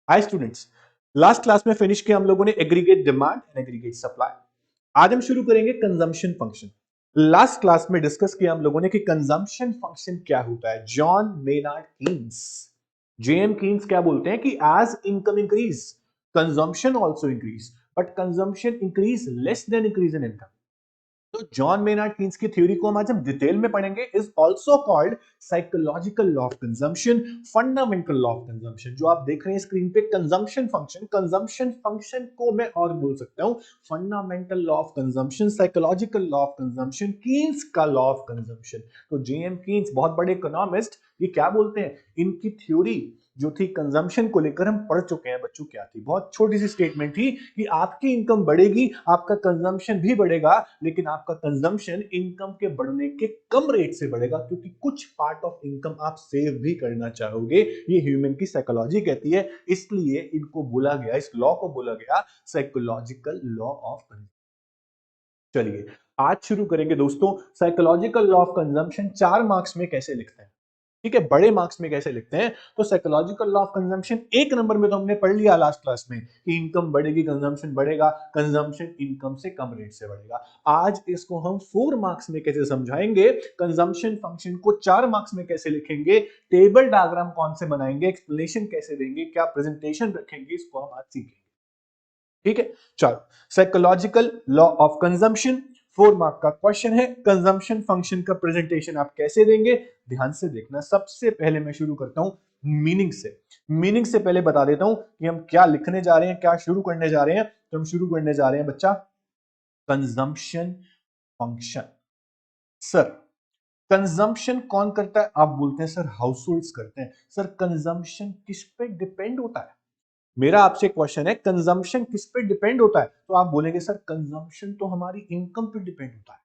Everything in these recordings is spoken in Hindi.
हाय स्टूडेंट्स, लास्ट क्लास में फिनिश किया हम लोगों ने aggregate demand and aggregate supply. आज हम शुरू करेंगे कंजम्पशन फंक्शन। लास्ट क्लास में डिस्कस किया हम लोगों ने कि कंजम्पशन फंक्शन क्या होता है। John Maynard Keynes, JM Keynes क्या बोलते हैं कि as income increase consumption also increase, but consumption increase less than increase in income. तो जॉन मेनार्ड कीन्स की थ्योरी को हम आज हम डिटेल में पढ़ेंगे। Is also called psychological law of consumption, fundamental law of consumption. जो आप देख रहे हैं स्क्रीन पे कंजम्पशन फंक्शन को मैं और बोल सकता हूं fundamental law of consumption, psychological law of consumption, Keynes का लॉ ऑफ कंजम्पशन। तो जेएम कीन्स बहुत बड़े इकोनॉमिस्ट, ये क्या बोलते हैं, इनकी थ्योरी जो थी कंजम्पशन को लेकर हम पढ़ चुके हैं बच्चों। क्या थी, बहुत छोटी सी स्टेटमेंट थी कि आपकी इनकम बढ़ेगी, आपका कंजम्पशन भी बढ़ेगा, लेकिन आपका कंजम्पशन इनकम के बढ़ने के कम रेट से बढ़ेगा, क्योंकि कुछ पार्ट ऑफ इनकम आप सेव भी करना चाहोगे। ये ह्यूमन की साइकोलॉजी कहती है, इसलिए इनको बोला गया, इस लॉ को बोला गया साइकोलॉजिकल लॉ ऑफ कंजम्पशन। चलिए आज शुरू करेंगे दोस्तों। Psychological law of consumption 4 marks में कैसे लिखते हैं, ठीक है, बड़े मार्क्स में कैसे लिखते हैं। तो psychological law of consumption 1 number में तो हमने पढ़ लिया लास्ट क्लास में कि इनकम बढ़ेगी कंजम्पशन बढ़ेगा, कंजम्पशन इनकम से कम रेट से बढ़ेगा। आज इसको हम 4 मार्क्स में कैसे समझाएंगे, कंजम्पशन फंक्शन को 4 मार्क्स में कैसे लिखेंगे, टेबल डायग्राम कौन से बनाएंगे, एक्सप्लेनेशन कैसे देंगे, क्या प्रेजेंटेशन रखेंगे, इसको हम आज सीखेंगे। ठीक है, चलो psychological law of consumption 4 mark का क्वेश्चन है। कंजम्पशन फंक्शन का प्रेजेंटेशन आप कैसे देंगे, ध्यान से देखना। सबसे पहले मैं शुरू करता हूं मीनिंग से। मीनिंग से पहले बता देता हूं कि हम क्या लिखने जा रहे हैं, क्या शुरू करने जा रहे हैं। तो हम शुरू करने जा रहे हैं बच्चा, कंजम्पशन फंक्शन। सर कंजम्पशन कौन करता है, आप बोलते हैं सर हाउस होल्ड्स करते हैं। सर कंजम्पशन किस पे डिपेंड होता है, मेरा आपसे क्वेश्चन है कंजम्पशन किस पे डिपेंड होता है। तो आप बोलेंगे सर कंजम्पशन तो हमारी इनकम पे डिपेंड होता है।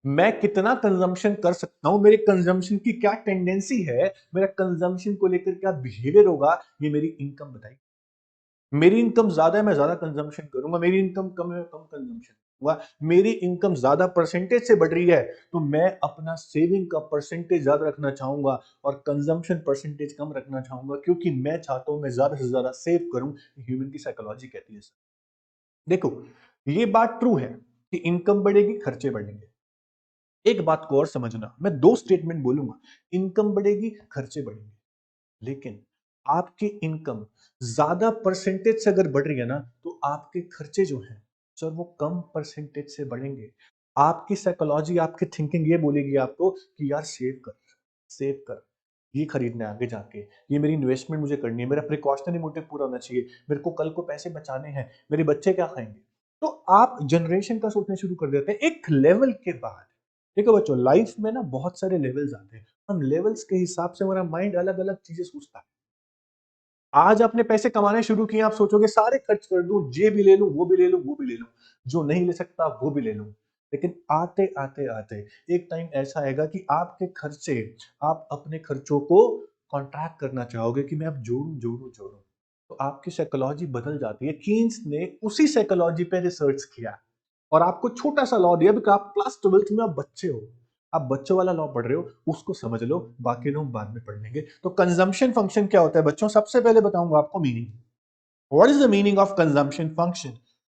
मैं कितना कंजम्पशन कर सकता हूं, मेरे कंजम्पशन की क्या टेंडेंसी है, मेरा कंजम्पशन को लेकर क्या बिहेवियर होगा, ये मेरी इनकम बताएगी। मेरी इनकम ज्यादा है, मैं ज्यादा कंजम्पशन करूंगा। मेरी इनकम कम है, कम कंजम्पशन हुआ। मेरी इनकम ज्यादा परसेंटेज से बढ़ रही है, तो मैं अपना सेविंग का परसेंटेज ज्यादा रखना चाहूंगा और कंजम्पशन परसेंटेज कम रखना चाहूंगा, क्योंकि मैं चाहता हूं मैं ज्यादा से ज्यादा सेव करूं। ह्यूमन की साइकोलॉजी कहती है सर। देखो, ये बात ट्रू है कि इनकम बढ़ेगी, खर्चे बढ़ेंगे। एक बात को और समझना, मैं 2 स्टेटमेंट बोलूंगा, इनकम बढ़ेगी, खर्चे बढ़ेंगे। लेकिन आपकी इनकम ज्यादा परसेंटेज से अगर बढ़ रही है ना, तो आपके खर्चे जो हैं सर वो कम परसेंटेज से बढ़ेंगे। आपकी साइकोलॉजी, आपकी थिंकिंग ये बोलेगी आपको कि यार सेव कर, सेव कर, ये खरीदना है आगे जाके, ये मेरी इन्वेस्टमेंट मुझे करनी है, मेरा प्रिकॉशनरी मोटिव पूरा होना चाहिए, मेरे को कल को पैसे बचाने हैं, मेरे बच्चे क्या खाएंगे। तो आप जनरेशन का सोचना शुरू कर देते हैं एक लेवल के बाद। देखो बच्चों, लाइफ में ना बहुत सारे लेवल्स आते हैं, हम लेवल्स के हिसाब से हमारा माइंड अलग अलग चीजें सोचता है। आज आपने पैसे कमाने शुरू किए, आप सोचोगे सारे खर्च कर दूं, ये भी ले लूं, वो भी ले लूं, वो भी ले लूं, जो नहीं ले सकता वो भी ले लूं। लेकिन आते आते आते एक टाइम ऐसा आएगा कि आपके खर्चे, आप अपने खर्चों को कॉन्ट्रैक्ट करना चाहोगे कि मैं अब जोड़ूं जोड़ूं जोड़ूं। तो आपकी साइकोलॉजी बदल जाती है। कीन्स ने उसी साइकोलॉजी पे रिसर्च किया और आपको छोटा सा लॉ दिया, बिकॉज़ आप क्लास 12th में आप बच्चे हो, आप बच्चों वाला लॉ पढ़ रहे हो, उसको समझ लो, बाकी लोग बाद में पढ़ लेंगे। तो कंजम्पशन फंक्शन क्या होता है बच्चों, सबसे पहले बताऊंगा आपको meaning. What is the meaning of consumption function?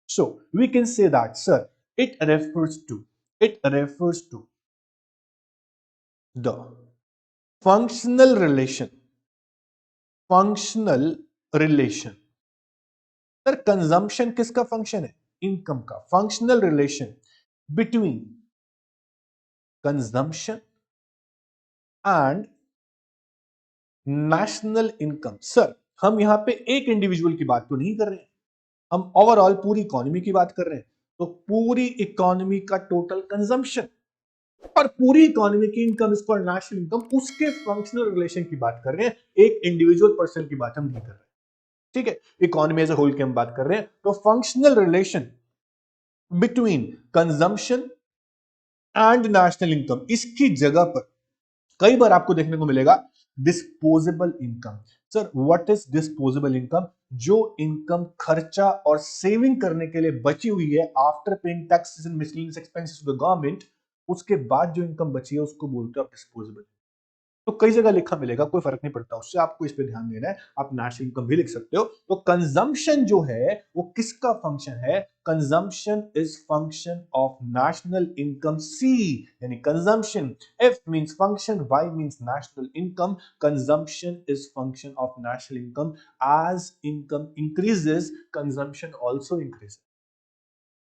So we can say that sir, it refers to, it refers to the functional relation, functional relation. Sir consumption किसका फंक्शन है, इनकम का। Functional relation between consumption and national income. Sir हम यहां पे एक इंडिविजुअल की बात तो नहीं कर रहे हैं, हम ओवरऑल पूरी इकोनॉमी की बात कर रहे हैं। तो पूरी इकोनॉमी का टोटल कंजम्पशन और पूरी इकोनॉमी की इनकम, इसको नेशनल इनकम, उसके फंक्शनल रिलेशन की बात कर रहे हैं, एक इंडिविजुअल पर्सन की बात हम नहीं कर रहे हैं। ठीक है, इकोनॉमी एज ए होल की हम बात कर रहे हैं। तो functional relation between consumption and national income, इसकी जगह पर कई बार आपको देखने को मिलेगा disposable income. Sir what is disposable income? जो इनकम खर्चा और सेविंग करने के लिए बची हुई है after paying taxes and miscellaneous expenses to the government, उसके बाद जो इनकम बची है उसको बोलते हैं डिस्पोजेबल। तो कई जगह लिखा मिलेगा, कोई फर्क नहीं पड़ता उससे, आपको इस पे ध्यान देना है। आप नेशनल इनकम भी लिख सकते हो। तो कंजम्पशन जो है वो किसका फंक्शन है? Consumption is function of national income C, यानी consumption, F means function, Y means national income, consumption is function of national income. As income increases consumption also increases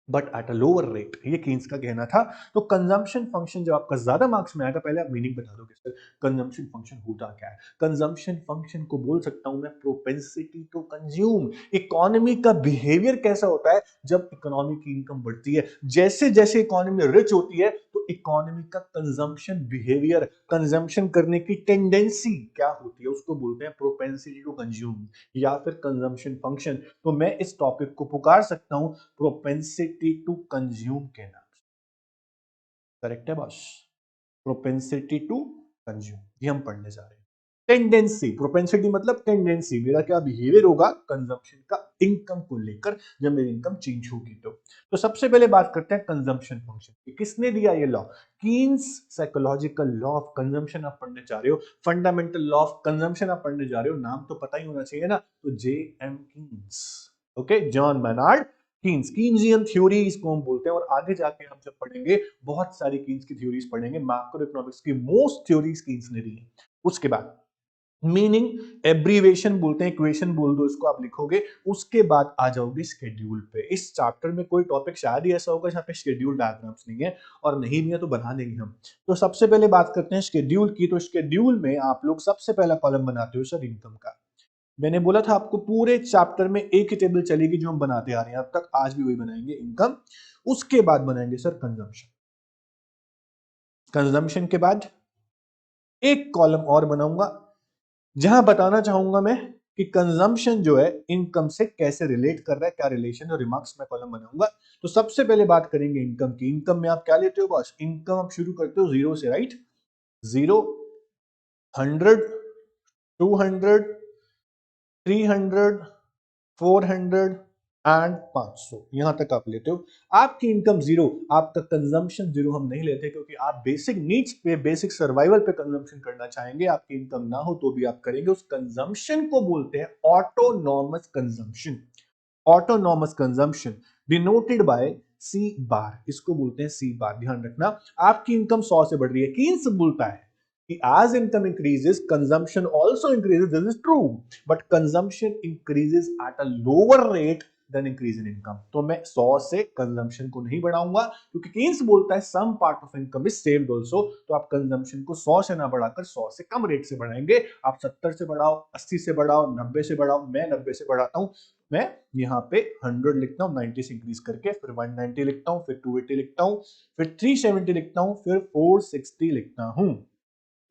but at a lower rate, ये कीन्स का कहना था। तो कंजम्पशन फंक्शन जब आपका ज्यादा मार्क्स में आएगा, पहले आप मीनिंग बता दो कि सर कंजम्पशन फंक्शन होता क्या है। कंजम्पशन फंक्शन को बोल सकता हूं मैं प्रोपेंसिटी टू कंज्यूम, इकोनॉमी का बिहेवियर कैसा होता है जब इकोनॉमी की इनकम बढ़ती है। जैसे जैसे इकोनॉमी रिच होती है तो इकोनॉमी का कंजम्पशन बिहेवियर, कंजम्पशन करने की टेंडेंसी क्या होती है, उसको बोलते हैं प्रोपेंसिटी टू कंज्यूम या फिर कंजम्पशन फंक्शन। तो मैं इस टॉपिक को पुकार सकता हूं प्रोपेंसिटी टू कंज्यूम के नाम से। करेक्ट है बॉस? प्रोपेंसिटी टू कंज्यूम ये हम पढ़ने जा रहे हैं। टेंडेंसी, प्रोपेंसिटी मतलब टेंडेंसी, मेरा क्या बिहेवियर होगा कंजम्पशन का इनकम को लेकर जब मेरी इनकम चेंज होगी। तो सबसे पहले बात करते हैं कंजम्पशन फंक्शन। किसने दिया ये law? Keynes psychological law of consumption आप पढ़ने जा रहे हो, फंडामेंटल लॉ ऑफ कंजम्पशन आप पढ़ने जा रहे हो, नाम तो पता ही होना चाहिए ना। तो J M Keynes, okay, John Maynard Keynes, Keynesian theory इसको हम बोलते हैं। और आगे जाके हम जब पढ़ेंगे बहुत सारी कीन्स की थ्योरीज पढ़ेंगे, मैक्रो इकोनॉमिक्स की मोस्ट थ्योरीज कीन्स ने दी है। उसके बाद मीनिंग एब्रीवेशन बोलते हैं, इक्वेशन बोल दो इसको, आप लिखोगे। उसके बाद आ जाओगे शेड्यूल पे। इस चैप्टर में कोई टॉपिक शायद ही ऐसा होगा जहां पे शेड्यूल डायग्राम्स नहीं है, और नहीं भी है तो बना देंगे हम। तो सबसे पहले बात करते हैं शेड्यूल की। तो शेड्यूल में आप लोग सबसे पहला कॉलम बनाते हो सर इनकम का। मैंने बोला था आपको पूरे चैप्टर में एक ही टेबल चलेगी जो हम बनाते आ रहे हैं अब तक, आज भी वही बनाएंगे, इनकम। उसके बाद बनाएंगे सर कंजम्पशन। कंजम्पशन के बाद एक कॉलम और बनाऊंगा जहां बताना चाहूंगा मैं कि कंजम्पशन जो है इनकम से कैसे रिलेट कर रहा है, क्या रिलेशन है, रिमार्क्स में कॉलम बनाऊंगा। तो सबसे पहले बात करेंगे इनकम की। इनकम में आप क्या लेते हो बॉस? इनकम आप शुरू करते हो जीरो से, राइट? जीरो, 100, 200, 300, 400 एंड 500, यहां तक आप लेते हो। आपकी इनकम जीरो, आपका कंजम्पशन जीरो हम नहीं लेते, क्योंकि आप बेसिक नीड्स पे, बेसिक सर्वाइवल पे कंजम्पशन करना चाहेंगे। आपकी इनकम ना हो तो भी आप करेंगे। उस कंजम्पशन को बोलते हैं autonomous consumption. Autonomous consumption denoted by C bar, इसको बोलते हैं सी बार। ध्यान रखना, आपकी इनकम 100 से बढ़ रही है, कीन्स बोलता है कि as income increases consumption also increases. This is true, but consumption increases at a lower rate than increase in income. तो मैं 100 से कंजम्पशन को नहीं बढ़ाऊंगा, क्योंकि केन्स बोलता है some part of income is saved also. तो आप कंजम्पशन को 100 से ना बढ़ाकर 100 से कम रेट से बढ़ाएंगे। आप 70 से बढ़ाओ, 80 से बढ़ाओ, 90 से बढ़ाओ, मैं 90 से बढ़ाता हूं। मैं यहाँ पे 100 लिखता हूँ 90 से इंक्रीज करके, फिर 190 लिखता हूँ, फिर 280 लिखता हूँ, फिर 370 लिखता हूँ, फिर 460 लिखता हूँ।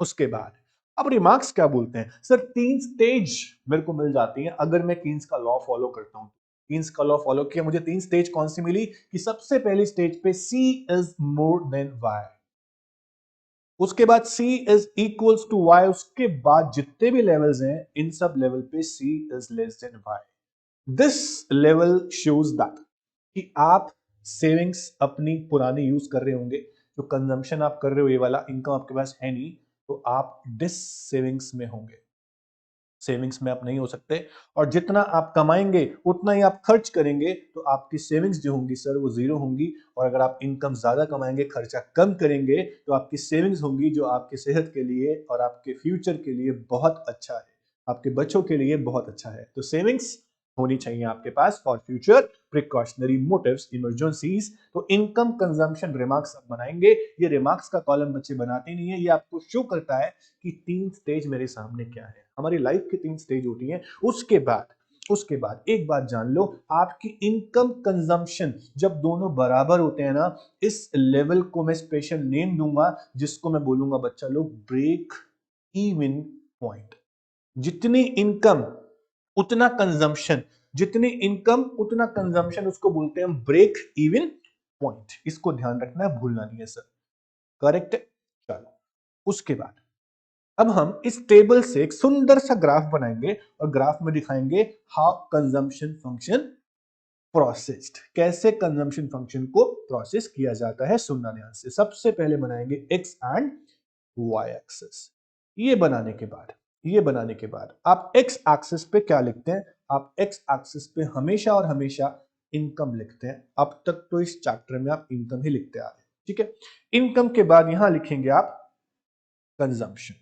उसके बाद अब रिमार्क्स क्या बोलते हैं? सर 3 स्टेज मेरे को मिल जाती हैं अगर मैं कीन्स का लॉ फॉलो करता हूं। कीन्स का लॉ फॉलो किया, मुझे 3 स्टेज कौन सी मिली? कि सबसे पहली स्टेज पे C is more than Y, उसके बाद C is equals to Y, उसके बाद जितने भी लेवल्स हैं इन सब लेवल पे C is less than Y। This level shows that कि आप सेविंग्स अपनी पुरानी यूज कर रहे होंगे, जो कंजम्पशन आप कर रहे हो ये वाला, इनकम आपके पास है नहीं, तो आप डिस सेविंग्स में होंगे, सेविंग्स में आप नहीं हो सकते। और जितना आप कमाएंगे उतना ही आप खर्च करेंगे, तो आपकी सेविंग्स जो होंगी सर वो जीरो होंगी। और अगर आप इनकम ज्यादा कमाएंगे, खर्चा कम करेंगे, तो आपकी सेविंग्स होंगी जो आपकी सेहत के लिए और आपके फ्यूचर के लिए बहुत अच्छा है, आपके बच्चों के लिए बहुत अच्छा है। तो सेविंग्स होनी चाहिए आपके पास for future precautionary motives, emergencies. तो इनकम कंजम्पशन रिमार्क्स आप बनाएंगे। ये रिमार्क्स का कॉलम बच्चे बनाते नहीं है, ये आपको शो करता है कि 3 स्टेज मेरे सामने क्या है। हमारी लाइफ की 3 स्टेज होती हैं। उसके बाद एक बात जान लो, आपकी इनकम कंजम्पशन जब दोनों बराबर होते हैं ना, इस लेवल को मैं स्पेशल नेम दूंगा, जिसको मैं बोलूंगा बच्चा लोग ब्रेक इवन पॉइंट। जितनी इनकम उतना कंजम्पशन, जितनी इनकम उतना कंजम्पशन, उसको बोलते हैं ब्रेक इवन पॉइंट। इसको ध्यान रखना है, भूलना नहीं है सर। करेक्ट है? चलो, उसके बाद अब हम इस टेबल से एक सुंदर सा ग्राफ बनाएंगे और ग्राफ में दिखाएंगे हाउ कंजम्पशन फंक्शन प्रोसेस्ड, कैसे कंजम्पशन फंक्शन को प्रोसेस किया जाता है। सुनना ध्यान से। सबसे पहले बनाएंगे एक्स एंड वाई एक्सेस। ये बनाने के बाद आप एक्स एक्सिस पे क्या लिखते हैं? आप एक्स एक्सिस पे हमेशा और हमेशा इनकम लिखते हैं। अब तक तो इस चैप्टर में आप इनकम ही लिखते आ रहे हैं, ठीक है। इनकम के बाद यहां लिखेंगे आप कंजम्पशन,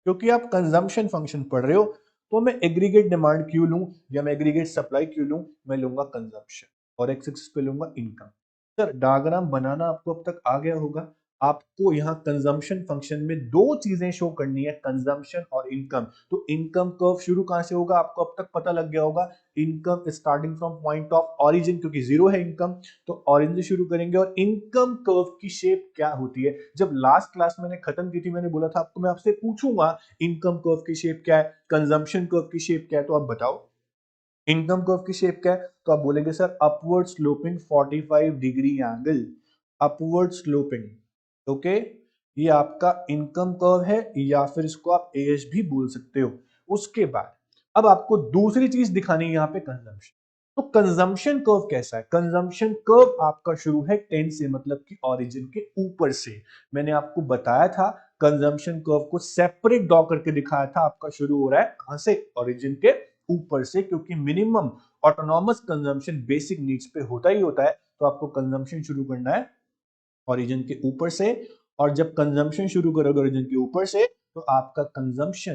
क्योंकि आप कंजम्पशन फंक्शन पढ़ रहे हो, तो मैं एग्रीगेट डिमांड क्यों लूं या मैं एग्रीगेट सप्लाई क्यों लूं? मैं लूंगा कंजम्पशन और एक्स एक्सिस पे लूंगा इनकम। सर डायग्राम बनाना आपको अब तक आ गया होगा। आपको यहाँ कंजम्पशन फंक्शन में दो चीजें शो करनी है, कंजम्पशन और इनकम। तो इनकम कर्व शुरू कहां से होगा? आपको अब तक पता लग गया होगा, income starting from point of origin, क्योंकि जीरो है इनकम, तो ओरिजिन से शुरू करेंगे। और इनकम कर्व की शेप क्या होती है? जब लास्ट क्लास मैंने खत्म की थी, मैंने बोला था आपको मैं आपसे पूछूंगा इनकम कर्व की शेप क्या है, कंजम्पशन कर्व की शेप क्या है, तो आप बताओ इनकम कर्व की शेप क्या है? तो आप बोलेंगे sir upward sloping 45 degree angle, upward sloping, okay. ये आपका इनकम कर्व है, या फिर इसको आप एएस भी बोल सकते हो। उसके बाद अब आपको दूसरी चीज दिखानी है यहाँ पे, कंजम्पशन। तो कंजम्पशन कर्व कैसा है? कंजम्पशन कर्व आपका शुरू है 10 से, मतलब कि ओरिजिन के ऊपर से। मैंने आपको बताया था कंजम्पशन कर्व को सेपरेट ड्रॉ करके दिखाया था। आपका शुरू हो रहा है कहां से? ओरिजिन के ऊपर से, क्योंकि minimum autonomous consumption basic needs पे होता ही होता है। तो आपको कंजम्पशन शुरू करना है ओरिजिन के ऊपर से, और जब कंजम्पशन शुरू करोगे ओरिजिन के ऊपर से, तो आपका कंजम्पशन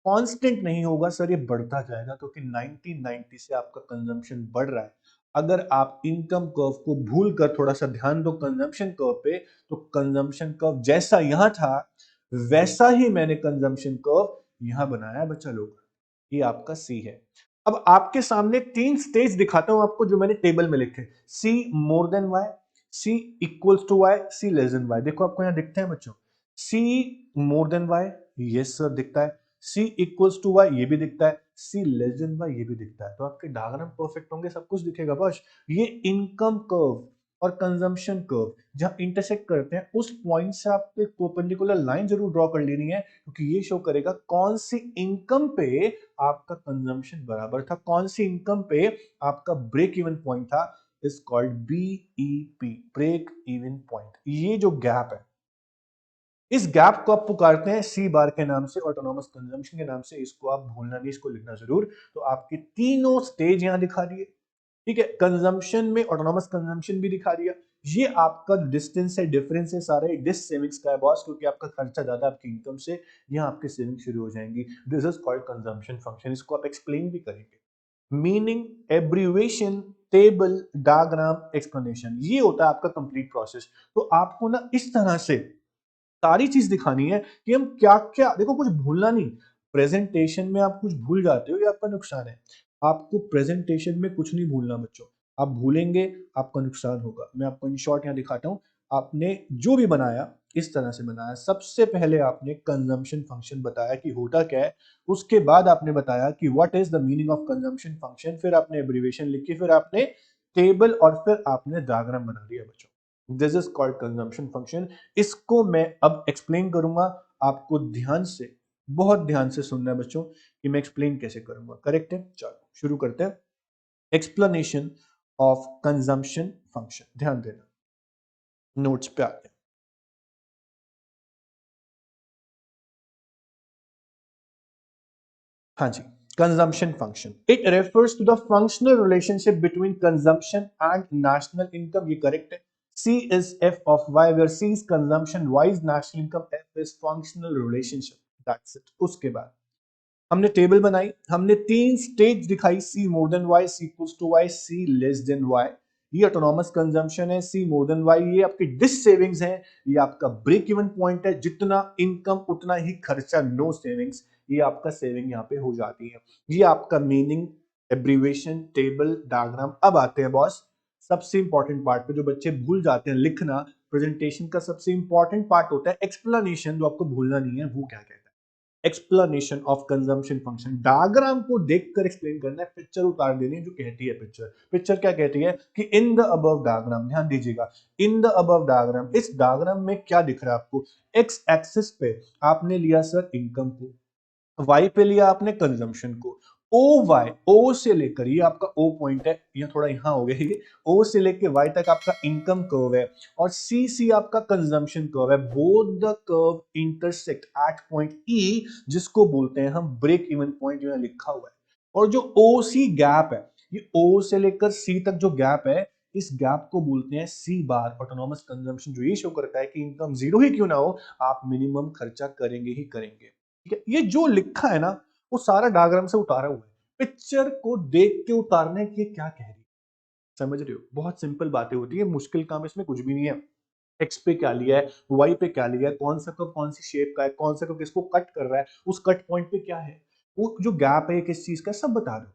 कांस्टेंट नहीं होगा सर, ये बढ़ता जाएगा, क्योंकि 1990 से आपका कंजम्पशन बढ़ रहा है। अगर आप इनकम कर्व को भूल कर थोड़ा सा ध्यान दो कंजम्पशन कर्व पे, तो कंजम्पशन कर्व जैसा यहां था वैसा ही मैंने कंजम्पशन कर्व यहां बनाया बच्चा लोग। ये आपका सी है। अब आपके सामने तीन स्टेज दिखाता हूं आपको, जो मैंने टेबल में लिखे। C more than Y, C equals to Y, C less than Y. देखो आपको यहां दिखते हैं बच्चों, C more than Y, yes sir दिखता है। सी इक्वल्स टू वाई, ये भी दिखता है। सी लेस देन वाई, ये भी दिखता है। तो आपके डायग्राम परफेक्ट होंगे, सब कुछ दिखेगा बस। ये इनकम कर्व और कंजम्पशन कर्व जहां इंटरसेक्ट करते हैं, उस पॉइंट से आपको एक परपेंडिकुलर लाइन जरूर ड्रॉ कर लेनी है, क्योंकि ये शो करेगा कौन सी इनकम पे आपका कंजम्पशन बराबर था, कौन सी इनकम पे आपका ब्रेक इवन पॉइंट था। Is called BEP, break even point. ये जो गैप है, इस गैप को आप पुकारते हैं सी बार के नाम से, ऑटोनॉमस कंजम्पशन के नाम से। इसको आप भूलना नहीं, इसको लिखना जरूर। तो आपके तीनों स्टेज यहां दिखा दिए, ठीक है। कंजम्पशन में ऑटोनॉमस कंजम्पशन भी दिखा दिया। ये आपका डिस्टेंस है, डिफरेंस है, सारे डिस सेविंग्स का है बॉस, क्योंकि आपका खर्चा ज्यादा आपकी इनकम से, यहाँ आपके सेविंग शुरू हो जाएंगी। This is called consumption function. इसको आप एक्सप्लेन भी करेंगे। Meaning, abbreviation, table, diagram, explanation, ये होता है आपका कंप्लीट प्रोसेस। तो आपको ना इस तरह से सारी चीज दिखानी है कि हम क्या क्या, देखो कुछ भूलना नहीं। प्रेजेंटेशन में आप कुछ भूल जाते हो, ये आपका नुकसान है। आपको प्रेजेंटेशन में कुछ नहीं भूलना बच्चों, आप भूलेंगे आपका नुकसान होगा। मैं आपको इन शॉर्ट यहाँ दिखाता हूँ। आपने जो भी बनाया इस तरह से बनाया। सबसे पहले आपने कंजम्पशन फंक्शन बताया कि होता क्या है, उसके बाद आपने बताया कि what is the meaning of consumption function, फिर आपने एब्रीविएशन लिखी, फिर आपने टेबल, और फिर आपने डायग्राम बना दिया बच्चों। This is called consumption function. इसको मैं अब एक्सप्लेन करूंगा। आपको ध्यान से, बहुत ध्यान से सुनना है बच्चों कि मैं एक्सप्लेन कैसे करूंगा। करेक्ट है? चलो शुरू करते हैं। एक्सप्लेनेशन ऑफ कंजम्पशन फंक्शन, ध्यान देना, नोट्स पे आते हैं। हाँ जी, consumption function, it refers to the functional relationship between consumption and national income. ये करेक्ट है। C is f of y, where C is consumption, y is national income, f is functional relationship. That's it. उसके बाद हमने टेबल बनाई, हमने तीन स्टेज दिखाई, C more than Y, C equals to Y, C less than Y. ये ऑटोनॉमस कंजम्पशन है, सी मोर देन वाई। ये आपकी डिस सेविंग्स है, ये आपका ब्रेक इवन पॉइंट है, जितना इनकम उतना ही खर्चा, नो सेविंग्स। ये आपका सेविंग यहाँ पे हो जाती है। ये आपका मीनिंग, एब्रीवेशन, टेबल, डायग्राम। अब आते हैं बॉस सबसे इंपॉर्टेंट पार्ट पे, जो बच्चे भूल जाते हैं लिखना। प्रेजेंटेशन का सबसे इंपॉर्टेंट पार्ट होता है एक्सप्लेनेशन, जो आपको भूलना नहीं है। वो क्या कहता है? Explanation of consumption function. Diagram को देखकर एक्सप्लेन करना है, पिक्चर उतार देनी है। जो कहती है पिक्चर, पिक्चर क्या कहती है कि इन द अबव डायग्राम, ध्यान दीजिएगा, इन द अबव डायग्राम, इस डायग्राम में क्या दिख रहा है आपको? एक्स एक्सिस पे आपने लिया सर इनकम को, वाई पे लिया आपने कंजम्पशन को, ओ वाई, ओ से लेकर, ये आपका ओ पॉइंट है, ये थोड़ा यहां हो गया, ये ओ से लेकर वाई तक आपका इनकम कर्व है, और सी सी आपका कंजम्पशन कर्व है। Both the curve intersect at point ई, जिसको बोलते हैं हम ब्रेक इवन पॉइंट, जो है लिखा हुआ है। और जो ओ सी गैप है, ये ओ से लेकर सी तक जो गैप है, इस गैप को बोलते हैं सी बार, ऑटोनॉमस कंजम्पशन, जो ये शो करता है कि इनकम जीरो ही क्यों ना हो, आप मिनिमम खर्चा करेंगे ही करेंगे। ठीक है, ये जो लिखा है ना, वो सारा डायग्राम से उतारा हुआ है। पिक्चर को देख के उतारने की क्या कह रही है, समझ रहे हो? बहुत सिंपल बातें होती है, मुश्किल काम इसमें कुछ भी नहीं है। एक्स पे क्या लिया है, वाई पे क्या लिया है, कौन सा को कौन सी शेप का है, कौन सा को किसको कट कर रहा है, उस कट पॉइंट पे क्या है, वो जो गैप है किस चीज का, सब बता दो।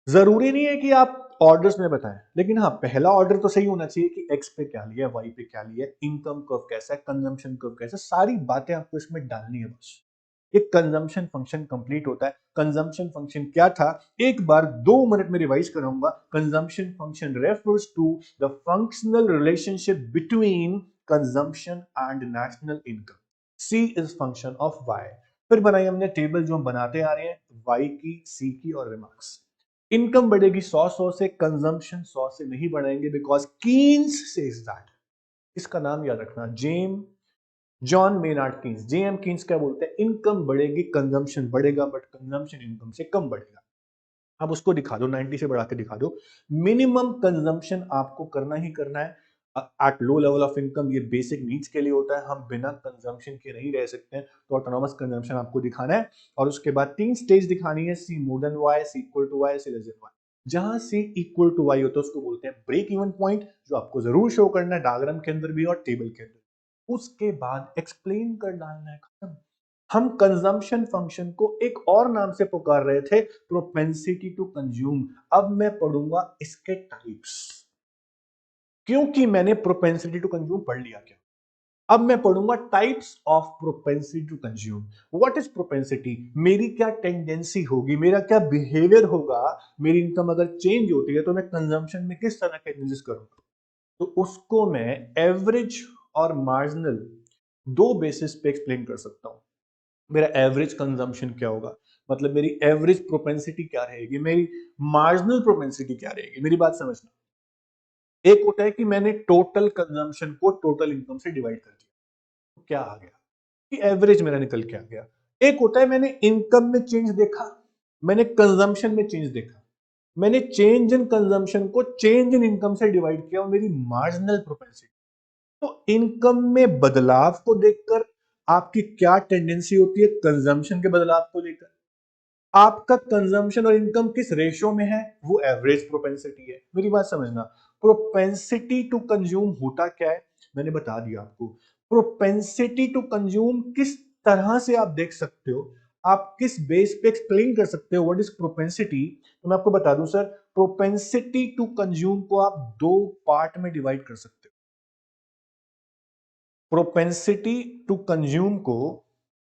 जरूरी नहीं है कि आप ऑर्डर्स में बताएं, लेकिन हाँ, पहला ऑर्डर तो सही होना चाहिए कि एक्स पे क्या लिया है, वाई पे क्या लिया है, इनकम कर्व कैसा है, कंजम्पशन कर्व कैसा है, सारी बातें आपको इसमें डालनी है बस। एक कंजम्पशन फंक्शन कंप्लीट होता है। कंजम्पशन फंक्शन क्या था, एक बार 2 मिनट में रिवाइज कराऊंगा। Consumption function refers to the functional relationship between consumption and national income. C is function of Y. फिर बनाई हमने टेबल जो हम बनाते आ रहे हैं, वाई की, सी की और रिमार्क्स। इनकम बढ़ेगी 100 से, कंजम्पशन 100 से नहीं बढ़ाएंगे, बिकॉज कीन्स सेज दैट। इसका नाम याद रखना, John Maynard Keynes, JM Keynes क्या बोलते हैं, इनकम बढ़ेगी कंजम्पशन बढ़ेगा, बट कंजम्पशन इनकम से कम बढ़ेगा। अब उसको दिखा दो, 90 से बढ़ा के दिखा दो। मिनिमम कंजम्पशन आपको करना ही करना है at low level of income. ये बेसिक नीड्स के लिए होता है, हम बिना कंजम्पशन के नहीं रह सकते हैं, तो ऑटोनॉमस कंजम्पशन आपको दिखाना है। और उसके बाद 3 स्टेज दिखानी है, C more than Y, C equal to Y, C less than Y. जहां सी इक्वल टू वाई होता है उसको बोलते हैं ब्रेक इवन पॉइंट, जो आपको जरूर शो करना है डायग्राम के अंदर भी और टेबल के अंदर। उसके बाद एक्सप्लेन कर डालना है, खत्म। हम कंजम्पशन फंक्शन को एक और नाम से पुकार रहे थे, प्रोपेंसिटी टू कंज्यूम। अब मैं पढ़ूंगा इसके टाइप्स, क्योंकि मैंने प्रोपेंसिटी टू कंज्यूम पढ़ लिया क्या। अब मैं पढ़ूंगा types of propensity to consume. What is propensity, मेरी क्या टेंडेंसी होगी, मेरा क्या बिहेवियर होगा, मेरी इनकम अगर चेंज होती है तो मैं कंजम्पशन में किस तरह के चेंजेस करूंगा। तो उसको मैं एवरेज और मार्जिनल दो बेसिस पे एक्सप्लेन कर सकता हूं। मेरा एवरेज कंजम्पशन क्या होगा, मतलब मेरी एवरेज प्रोपेंसिटी क्या रहेगी, मेरी मार्जिनल प्रोपेंसिटी क्या रहेगी। मेरी बात समझना, एक होता है कि मैंने टोटल कंजम्पशन को टोटल इनकम से डिवाइड कर दिया, तो क्या आ गया कि एवरेज मेरा निकल के आ गया। एक होता है मैंने इनकम में चेंज देखा, मैंने कंजम्पशन में चेंज देखा, मैंने चेंज इन कंजम्पशन को चेंज इन इनकम से डिवाइड किया, और मेरी मार्जिनल प्रोपेंसिटी। तो इनकम में बदलाव को देखकर आपकी क्या टेंडेंसी होती है कंजम्पशन के बदलाव को लेकर, आपका कंजम्पशन और इनकम किस रेशियो में है, वो एवरेज प्रोपेंसिटी है। मेरी बात समझना, प्रोपेंसिटी टू कंज्यूम होता क्या है, मैंने बता दिया आपको। प्रोपेंसिटी टू कंज्यूम किस तरह से आप देख सकते हो, आप किस बेस पे एक्सप्लेन कर सकते हो व्हाट इज प्रोपेंसिटी, तो मैं आपको बता दूं सर, प्रोपेंसिटी टू कंज्यूम को आप दो पार्ट में डिवाइड कर सकते हो। प्रोपेंसिटी टू कंज्यूम को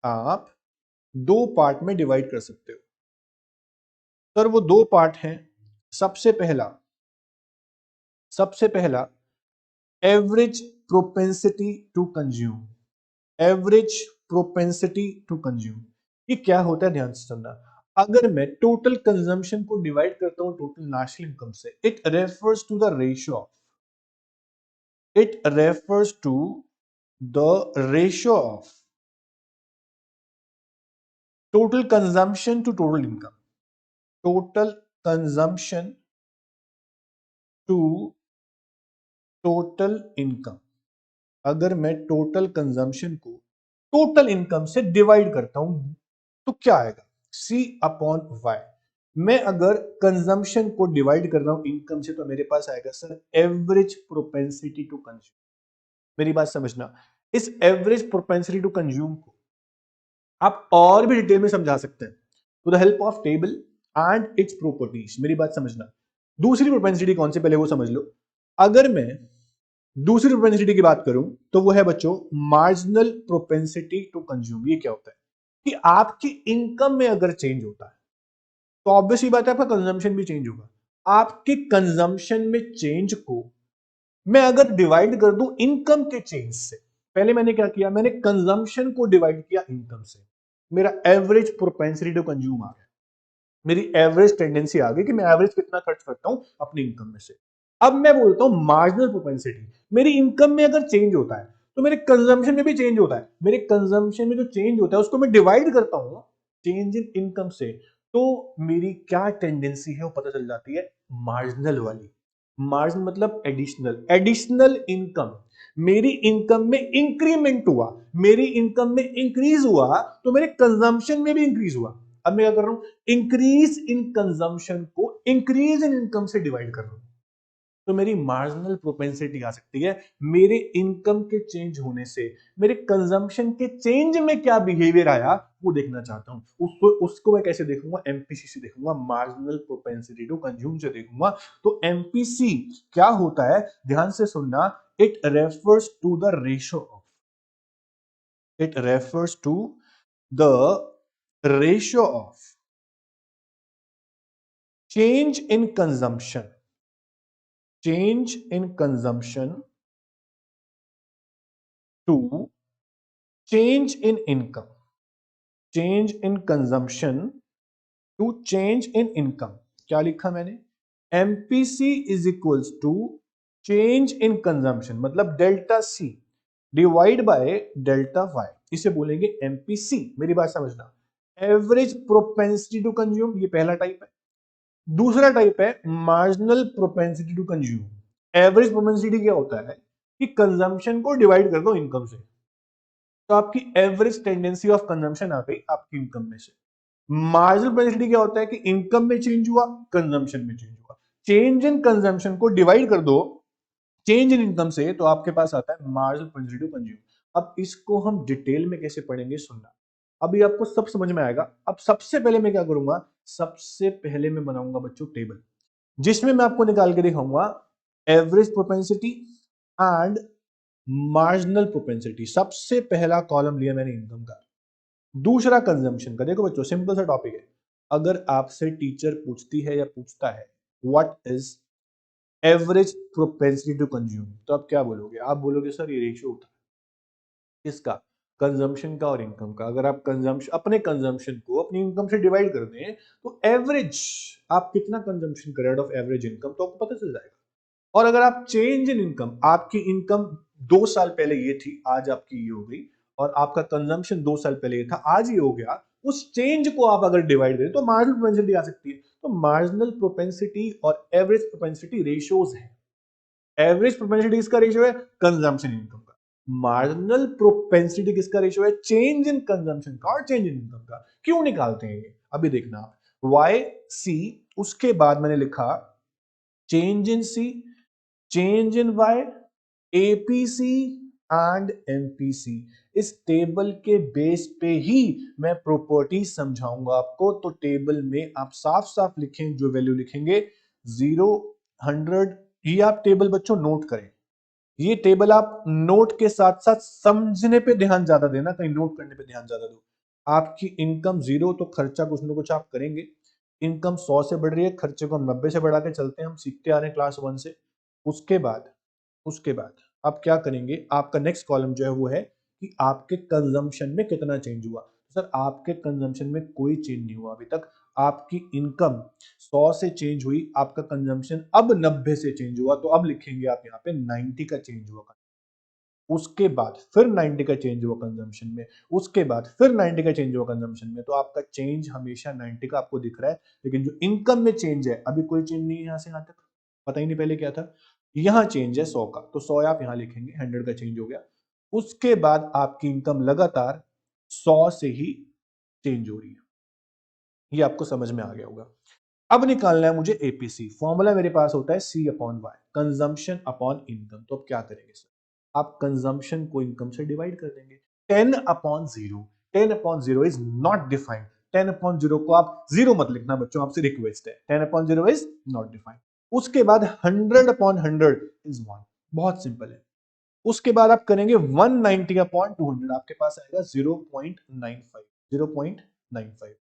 आप दो पार्ट में डिवाइड कर सकते हो। सर वो दो पार्ट हैं, सबसे पहला, सबसे पहला, average propensity to consume. Average propensity to consume, ये क्या होता है ध्यान से सुनना। अगर मैं टोटल कंजम्पशन को डिवाइड करता हूं टोटल नेशनल इनकम से, it refers to the ratio, it refers to the ratio of total consumption to total income, total consumption to total income. अगर मैं टोटल कंजम्पशन को टोटल इनकम से डिवाइड करता हूं तो क्या आएगा, सी अपॉन वाई। मैं अगर कंजम्पशन को डिवाइड कर रहा हूं इनकम से, तो मेरे पास आएगा sir average propensity to consume. मेरी बात समझना, इस एवरेज प्रोपेंसिटी टू कंज्यूम को आप और भी डिटेल में समझा सकते हैं with the help of table and its properties. मेरी बात समझना, दूसरी प्रोपेंसिटी कौन सी, पहले वो समझ लो। अगर मैं दूसरी प्रोपेंसिटी की बात करूं तो वो है बच्चों मार्जिनल प्रोपेंसिटी टू कंज्यूम। ये क्या होता है कि आपकी इनकम में अगर चेंज होता है तो ऑब्वियस ही बात है आपका कंजम्पशन भी चेंज होगा। आपके कंजम्पशन में चेंज को मैं अगर डिवाइड कर दूं इनकम के चेंज से, पहले मैंने क्या किया, मैंने कंजम्पशन को डिवाइड किया इनकम से, मेरा एवरेज प्रोपेंसिटी टू कंज्यूम आ गया। मेरी एवरेज टेंडेंसी आ गई कि मैं एवरेज कितना खर्च करता हूं अपनी इनकम में से। अब मैं बोलता हूं मार्जिनल प्रोपेंसिटी, मेरी इनकम में अगर चेंज होता है तो मेरे कंजम्पशन में भी चेंज होता है, मेरे कंजम्पशन में जो चेंज होता है उसको मैं डिवाइड करता हूं चेंज इन इनकम से, तो मेरी क्या टेंडेंसी है वो पता चल जाती है, मार्जिनल वाली। मार्जिन मतलब एडिशनल, एडिशनल इनकम, मेरी इनकम में इंक्रीमेंट हुआ, मेरी इनकम में इंक्रीज हुआ तो मेरे कंजम्पशन में भी इंक्रीज हुआ। अब मैं क्या कर रहा हूं, इंक्रीज इन कंजम्पशन को इंक्रीज इन इनकम से डिवाइड कर रहा हूं, तो मेरी मार्जिनल प्रोपेंसिटी आ सकती है मेरे इनकम के चेंज होने से मेरे कंजम्पशन के चेंज में क्या बिहेवियर आया वो देखना चाहता हूं। उसको उसको मैं कैसे देखूंगा, एमपीसी से देखूंगा, मार्जिनल प्रोपेंसिटी टू कंज्यूम से देखूंगा। तो एमपीसी क्या होता है, ध्यान से सुनना, it refers to the ratio of, it refers to the ratio of change in consumption, change in consumption to change in income, change in consumption to change in income। क्या लिखा मैंने, MPC is equals to change in consumption मतलब delta C divide by delta Y, इसे बोलेंगे एमपीसी। मेरी बात समझना, एवरेज प्रोपेंसिटी टू कंज्यूम, ये पहला टाइप है। दूसरा टाइप है marginal propensity to consume. Average propensity क्या होता है कि कंजम्पशन को डिवाइड कर दो इनकम से, तो आपकी एवरेज टेंडेंसी ऑफ कंजम्पशन आ गई आपकी इनकम में से। मार्जिनल प्रोपेंसिटी क्या होता है कि इनकम में चेंज हुआ, कंजम्पशन में चेंज हुआ, चेंज इन कंजम्पशन को डिवाइड कर दो चेंज इन इनकम से, तो आपके पास आता है मार्जिनल प्रोपेंसिटी टू कंज्यूम। अब इसको हम डिटेल में कैसे पढ़ेंगे सुनना, अभी आपको सब समझ में आएगा। अब सबसे पहले मैं क्या करूंगा, सबसे पहले मैं बनाऊंगा बच्चों टेबल, जिसमें मैं आपको निकाल के दिखाऊंगा average propensity and marginal propensity. सबसे पहला कॉलम लिया मैंने इनकम का, दूसरा कंजम्पशन का। देखो बच्चों सिंपल सा टॉपिक है, अगर आपसे टीचर पूछती है या पूछता है what is average propensity to consume, तो आप क्या बोलोगे, आप बोलोगे सर ये रेशियो होता है किसका, कंजम्पशन का और इनकम का। अगर आप कंजम्पशन, अपने कंजम्पशन को अपनी इनकम से डिवाइड कर दें तो एवरेज आप कितना कंजम्पशन करें आउट ऑफ एवरेज इनकम, तो आपको पता चल जाएगा। और अगर आप चेंज इन इनकम, आपकी इनकम 2 साल पहले ये थी, आज आपकी ये हो गई, और आपका कंजम्पशन 2 साल पहले ये था, आज ये हो गया, उस चेंज को आप अगर डिवाइड करें तो मार्जिनल प्रोपेंसिटी आ सकती है। तो मार्जिनल प्रोपेंसिटी और एवरेज प्रोपेंसिटी रेशियोज है। एवरेज प्रोपेंसिटी किसका रेशियो है, कंजम्पशन इनकम का। मार्जिनल प्रोपेंसिटी किसका रेशियो है, चेंज इन कंजम्पशन का और चेंज इन इनकम का। क्यों निकालते हैं ये, अभी देखना आप, वाई सी, उसके बाद मैंने लिखा change in C, change in Y, APC and MPC. इस टेबल के बेस पे ही मैं प्रॉपर्टी समझाऊंगा आपको। तो टेबल में आप साफ साफ लिखें, जो वैल्यू लिखेंगे 0, 100, ये आप टेबल बच्चों नोट करें। ये टेबल आप नोट के साथ साथ समझने पे ध्यान ज्यादा देना, कहीं नोट करने पे ध्यान ज्यादा दो। आपकी इनकम 0 तो खर्चा कुछ ना कुछ आप करेंगे। इनकम 100 से बढ़ रही है, खर्चे को हम 90 से बढ़ा के चलते हैं, हम सीखते आ रहे हैं क्लास 1 से। उसके बाद, उसके बाद आप क्या करेंगे, आपका नेक्स्ट कॉलम जो है वो है कि आपके कंजम्पशन में कितना चेंज हुआ। सर आपके कंजम्पशन में कोई चेंज नहीं हुआ अभी तक, आपकी इनकम 100 से चेंज हुई, आपका कंजम्पशन अब 90 से चेंज हुआ, तो अब लिखेंगे आप यहाँ पे 90 का चेंज हुआ। उसके बाद फिर 90 का चेंज हुआ कंजम्पशन में, उसके बाद फिर 90 का चेंज हुआ कंजम्पशन में। तो आपका चेंज हमेशा 90 का आपको दिख रहा है, लेकिन जो इनकम में चेंज है अभी कोई चेंज नहीं है यहाँ से यहाँ तक, पता ही नहीं पहले क्या था। यहाँ चेंज है 100 का, तो 100 आप यहाँ लिखेंगे, 100 का चेंज हो गया। उसके बाद आपकी इनकम लगातार 100 से ही चेंज हो रही है, ये आपको समझ में आ गया होगा। अब निकालना है मुझे एपीसी, फॉर्मूला मेरे पास होता है C upon Y, consumption upon income. तो अब क्या करेंगे सर, आप कंजम्पशन को इनकम से डिवाइड कर देंगे। 10 upon 0, 10 upon 0 is not defined, 10 upon 0 को आप 0 मत लिखना बच्चों, आपसे रिक्वेस्ट है, 10 अपॉन 0 इज नॉट डिफाइंड। उसके बाद 100 अपॉन 100 इज 1, बहुत सिंपल है। उसके बाद आप करेंगे 190 अपॉन 200, आपके पास आएगा 0.95, 0.95।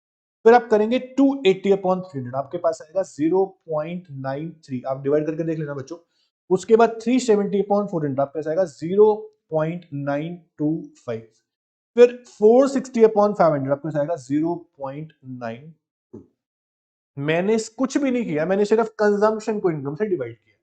फिर आप करेंगे 280 अपॉन 300, आपके पास आएगा 0.93, आप डिवाइड करके देख लेना बच्चों। उसके बाद 370 अपॉन 400, आपके पास आएगा 0.925। फिर 460 अपॉन 500, आपके पास आएगा 0.92। मैंने कुछ भी नहीं किया, मैंने सिर्फ कंजम्पशन को इनकम से डिवाइड किया।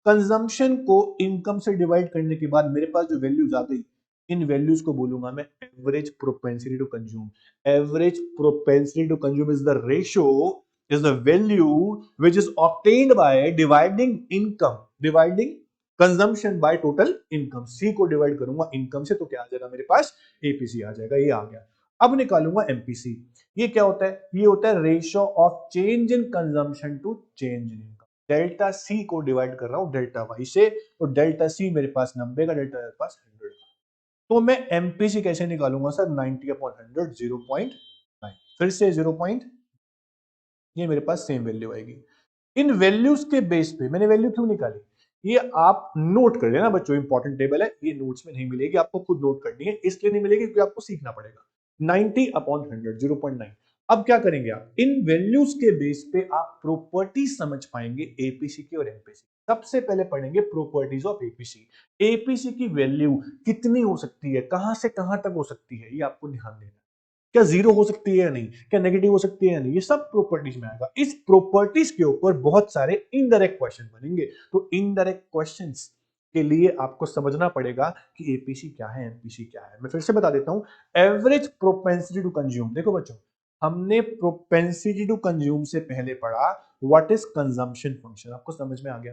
कंजम्पशन को इनकम से डिवाइड करने के बाद मेरे पास जो वैल्यूज आ गई, इन वैल्यूज को बोलूंगा मैं average propensity to consume. Average propensity to consume is the ratio, is the value which is obtained by dividing income, dividing consumption by total income. C को डिवाइड करूंगा इनकम से तो क्या आ जाएगा मेरे पास, एपीसी आ जाएगा। ये आ गया। अब निकालूंगा एमपीसी। ये क्या होता है, ये होता है ratio of change in consumption to change in income. Delta C को डिवाइड कर रहा हूं डेल्टा वाई से, तो डेल्टा सी मेरे पास 90 का, डेल्टा मेरे पास 100 का। तो मैं एमपीसी कैसे निकालूंगा सर, 90 अपॉन 100 0.9, फिर से 0. ये मेरे पास सेम वैल्यू आएगी। इन वैल्यूज के बेस पे मैंने वैल्यू क्यों निकाली, ये आप नोट कर लेना बच्चों, इंपॉर्टेंट टेबल है, ये नोट्स में नहीं मिलेगी, आपको खुद नोट करनी है, इसलिए नहीं मिलेगी क्योंकि आपको सीखना पड़ेगा। 90 अपॉन 100 0.9। अब क्या करेंगे आप, इन वैल्यूज के बेस पे आप प्रॉपर्टी समझ पाएंगे एपीसी की और एमपीसी। सबसे पहले पढ़ेंगे प्रॉपर्टीज ऑफ एपीसी। एपीसी की वैल्यू कितनी हो सकती है, कहां से कहां तक हो सकती है, ये आपको ध्यान देना है। क्या जीरो हो सकती है या नहीं, क्या नेगेटिव हो सकती है या नहीं, ये सब प्रॉपर्टीज में आएगा। इस प्रॉपर्टीज के ऊपर बहुत सारे इनडायरेक्ट क्वेश्चन बनेंगे। तो इनडायरेक्ट क्वेश्चंस के लिए आपको समझना पड़ेगा कि एपीसी क्या है, एमपीसी क्या है। मैं फिर से बता देता हूं, एवरेज प्रोपेंसिटी टू कंज्यूम। देखो बच्चों, हमने प्रोपेंसिटी टू कंज्यूम से पहले पढ़ा व्हाट इज कंजम्पशन फंक्शन, आपको समझ में आ गया।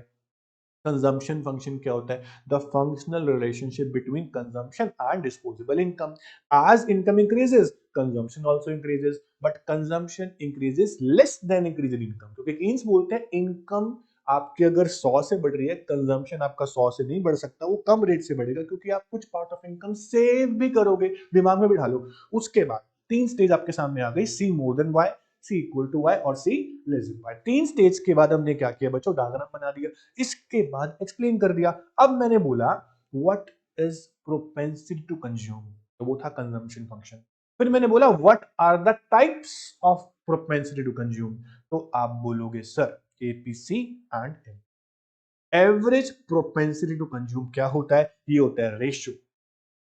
कंजम्पशन फंक्शन क्या होता है, the functional relationship between consumption and disposable income. As income increases consumption also increases, but consumption increases less than increase in income. क्योंकि केन्स बोलते हैं इनकम आपकी अगर 100 से बढ़ रही है, कंजम्पशन आपका 100 से नहीं बढ़ सकता, वो कम रेट से बढ़ेगा क्योंकि आप कुछ पार्ट ऑफ इनकम सेव भी करोगे। दिमाग में बिठा लो। उसके बाद तीन स्टेज आपके सामने आ गई, C more than Y, C equal to Y और सी लेस देन वाई। तीन स्टेज के बाद हमने क्या किया बच्चों, डायग्राम बना दिया, इसके बाद एक्सप्लेन कर दिया। अब मैंने बोला what is propensity to consume, तो वो था कंजम्पशन फंक्शन। फिर मैंने बोला what are the types of propensity to consume, तो आप बोलोगे sir APC and M. Average propensity to consume क्या होता है, ये होता है ratio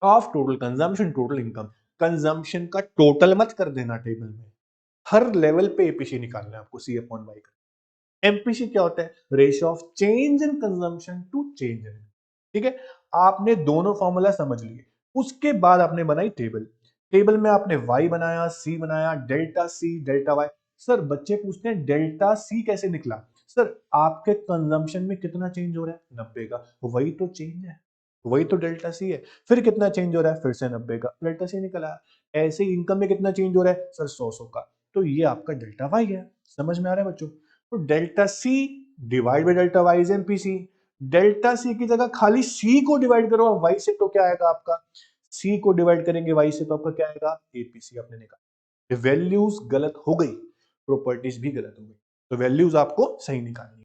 of total consumption total income. Consumption का टोटल मत कर देना टेबल में, हर लेवल पे एपीसी निकालना है आपको, सी अपॉन वाई का। एमपीसी क्या होता है, ratio of change in consumption to change in. ठीक है, आपने दोनों फॉर्मूला समझ लिए। उसके बाद आपने बनाई टेबल। टेबल में आपने वाई बनाया, सी बनाया, delta C delta Y. Sir बच्चे पूछते हैं डेल्टा सी कैसे निकला, सर आपके कंजम्पशन में कितना चेंज हो रहा है, 90 का, वही तो चेंज है, वही तो डेल्टा सी है। फिर कितना चेंज हो रहा है, फिर से 90 का, डेल्टा सी निकला। ऐसे ही इनकम में कितना चेंज हो रहा है सर, 100 का, तो ये आपका डेल्टा वाई है। समझ में आ रहा है बच्चों, तो delta C divide by delta Y is MPC. Delta C की जगह खाली सी को डिवाइड करो वाई से, तो क्या आएगा आपका, सी को डिवाइड करेंगे वाई से तो आपका क्या आएगा, एपीसी। आपने निकाला, वैल्यूज गलत हो गई, प्रॉपर्टीज भी गलत हो गई, तो वैल्यूज आपको सही निकालनी है।